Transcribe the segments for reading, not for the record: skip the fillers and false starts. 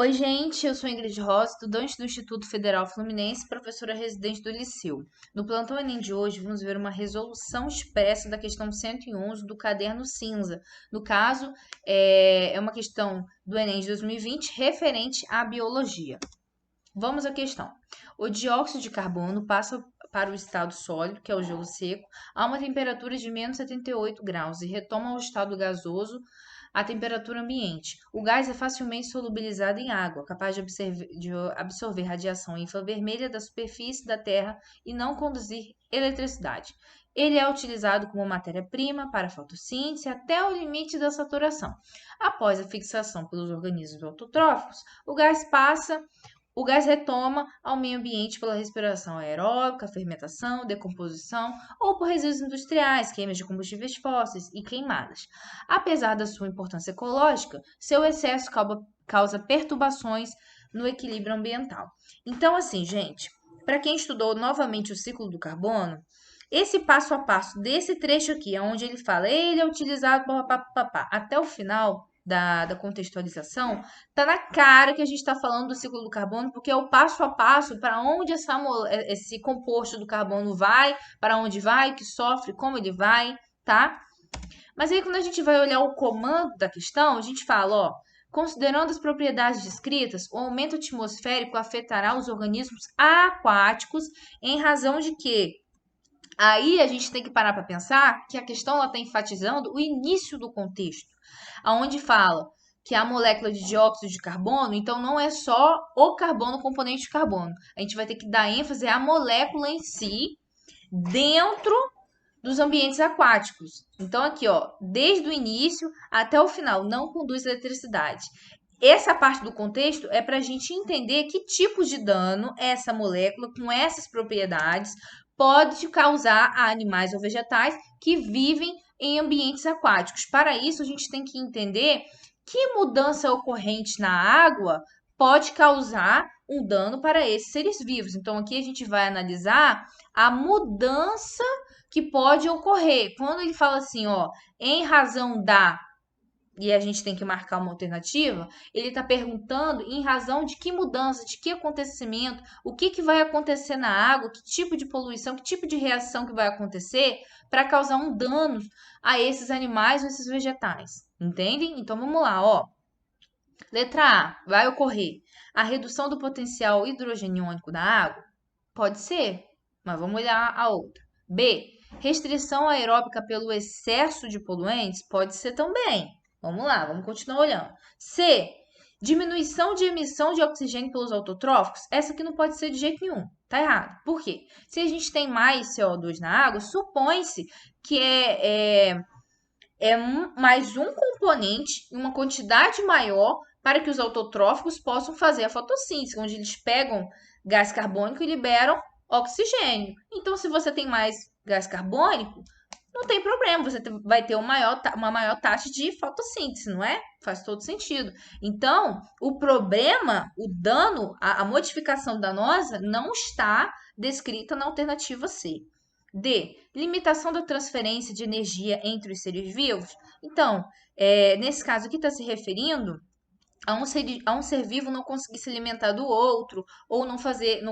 Oi, gente, eu sou Ingrid Rosa, estudante do Instituto Federal Fluminense, professora residente do Liceu. No plantão Enem de hoje, vamos ver uma resolução expressa da questão 111 do caderno cinza. No caso, é uma questão do Enem de 2020 referente à biologia. Vamos à questão. O dióxido de carbono passa para o estado sólido, que é o gelo seco, a uma temperatura de menos 78 graus e retoma ao estado gasoso a temperatura ambiente. O gás é facilmente solubilizado em água, capaz de absorver radiação infravermelha da superfície da Terra e não conduzir eletricidade. Ele é utilizado como matéria-prima para a fotossíntese até o limite da saturação. Após a fixação pelos organismos autotróficos, o gás retoma ao meio ambiente pela respiração aeróbica, fermentação, decomposição ou por resíduos industriais, queimas de combustíveis fósseis e queimadas. Apesar da sua importância ecológica, seu excesso causa perturbações no equilíbrio ambiental. Então, assim, gente, para quem estudou novamente o ciclo do carbono, esse passo a passo desse trecho aqui, onde ele fala, ele é utilizado até o final da contextualização, tá na cara que a gente está falando do ciclo do carbono, porque é o passo a passo para onde esse composto do carbono vai, para onde vai, que sofre, como ele vai, tá? Mas aí quando a gente vai olhar o comando da questão, a gente fala, ó, considerando as propriedades descritas, o aumento atmosférico afetará os organismos aquáticos em razão de que aí a gente tem que parar para pensar que a questão está enfatizando o início do contexto, aonde fala que a molécula de dióxido de carbono, então não é só o carbono, componente de carbono. A gente vai ter que dar ênfase à molécula em si, dentro dos ambientes aquáticos. Então aqui, ó, desde o início até o final, não conduz eletricidade. Essa parte do contexto é para a gente entender que tipo de dano essa molécula, com essas propriedades, pode causar a animais ou vegetais que vivem em ambientes aquáticos. Para isso, a gente tem que entender que mudança ocorrente na água pode causar um dano para esses seres vivos. Então, aqui a gente vai analisar a mudança que pode ocorrer. Quando ele fala assim, ó, em razão da, e a gente tem que marcar uma alternativa, ele está perguntando em razão de que mudança, de que acontecimento, o que, que vai acontecer na água, que tipo de poluição, que tipo de reação que vai acontecer para causar um dano a esses animais ou esses vegetais. Entendem? Então vamos lá, ó. Letra A, vai ocorrer a redução do potencial hidrogeniônico da água? Pode ser, mas vamos olhar a outra. B, restrição aeróbica pelo excesso de poluentes? Pode ser também. Vamos lá, vamos continuar olhando. C, diminuição de emissão de oxigênio pelos autotróficos? Essa aqui não pode ser de jeito nenhum. Tá errado. Por quê? Se a gente tem mais CO2 na água, supõe-se que mais um componente, uma quantidade maior, para que os autotróficos possam fazer a fotossíntese, onde eles pegam gás carbônico e liberam oxigênio. Então, se você tem mais gás carbônico, não tem problema, você vai ter uma maior taxa de fotossíntese, não é? Faz todo sentido. Então, o problema, o dano, a modificação danosa não está descrita na alternativa C. D. Limitação da transferência de energia entre os seres vivos. Então, nesse caso aqui está se referindo a um ser vivo não conseguir se alimentar do outro, ou não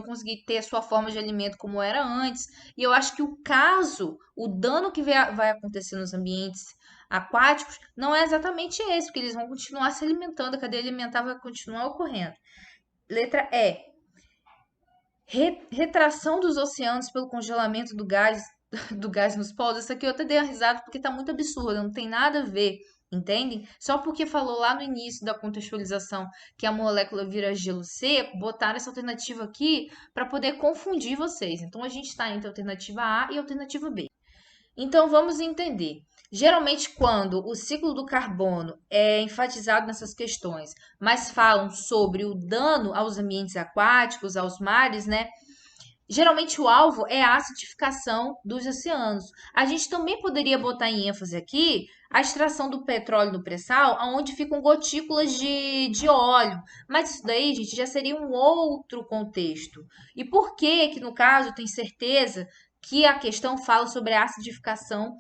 conseguir ter a sua forma de alimento como era antes. E eu acho que o dano que vai acontecer nos ambientes aquáticos não é exatamente esse, porque eles vão continuar se alimentando, a cadeia alimentar vai continuar ocorrendo. Letra E. Retração dos oceanos pelo congelamento do gás, do gás nos polos. Isso aqui eu até dei uma risada porque tá muito absurdo, não tem nada a ver, entendem? Só porque falou lá no início da contextualização que a molécula vira gelo seco, botaram essa alternativa aqui para poder confundir vocês. Então a gente está entre a alternativa A e a alternativa B. Então vamos entender. Geralmente, quando o ciclo do carbono é enfatizado nessas questões, mas falam sobre o dano aos ambientes aquáticos, aos mares, né? Geralmente o alvo é a acidificação dos oceanos. A gente também poderia botar em ênfase aqui a extração do petróleo do pré-sal, onde ficam gotículas de óleo. Mas isso daí, gente, já seria um outro contexto. E por que que, no caso, tem certeza que a questão fala sobre a acidificação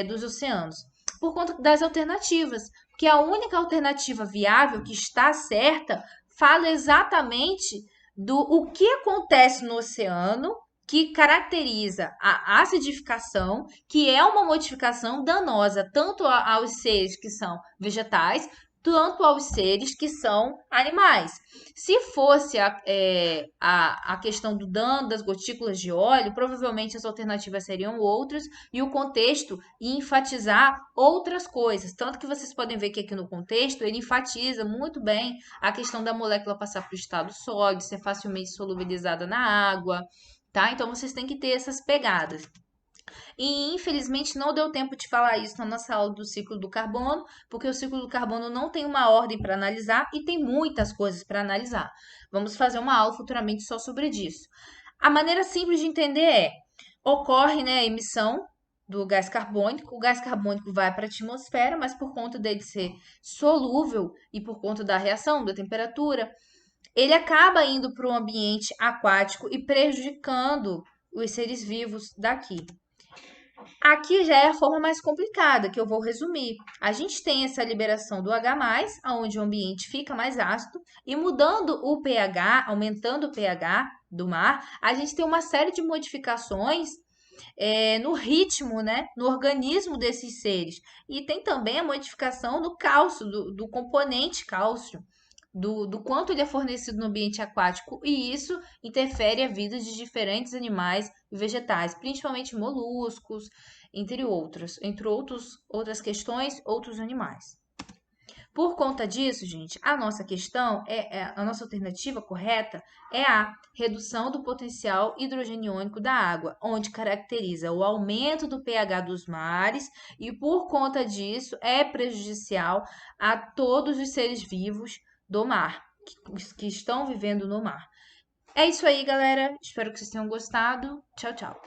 dos oceanos? Por conta das alternativas. Porque a única alternativa viável que está certa fala exatamente do o que acontece no oceano que caracteriza a acidificação, que é uma modificação danosa tanto aos seres que são vegetais, tanto aos seres que são animais. Se fosse a questão do dano das gotículas de óleo, provavelmente as alternativas seriam outras e o contexto ia enfatizar outras coisas. Tanto que vocês podem ver que aqui no contexto ele enfatiza muito bem a questão da molécula passar para o estado sólido, ser facilmente solubilizada na água, tá? Então vocês têm que ter essas pegadas. E infelizmente não deu tempo de falar isso na nossa aula do ciclo do carbono, porque o ciclo do carbono não tem uma ordem para analisar e tem muitas coisas para analisar. Vamos fazer uma aula futuramente só sobre isso. A maneira simples de entender ocorre, né, a emissão do gás carbônico. O gás carbônico vai para a atmosfera, mas por conta dele ser solúvel e por conta da reação da temperatura, ele acaba indo para o ambiente aquático e prejudicando os seres vivos daqui. Aqui já é a forma mais complicada, que eu vou resumir. A gente tem essa liberação do H+, onde o ambiente fica mais ácido, e mudando o pH, aumentando o pH do mar, a gente tem uma série de modificações no ritmo, né, no organismo desses seres. E tem também a modificação do cálcio, do componente cálcio, do quanto ele é fornecido no ambiente aquático, e isso interfere a vida de diferentes animais e vegetais, principalmente moluscos, entre outras questões, outros animais. Por conta disso, gente, a nossa questão a nossa alternativa correta é a redução do potencial hidrogeniônico da água, onde caracteriza o aumento do pH dos mares e por conta disso é prejudicial a todos os seres vivos do mar, que estão vivendo no mar. É isso aí, galera. Espero que vocês tenham gostado. Tchau, tchau.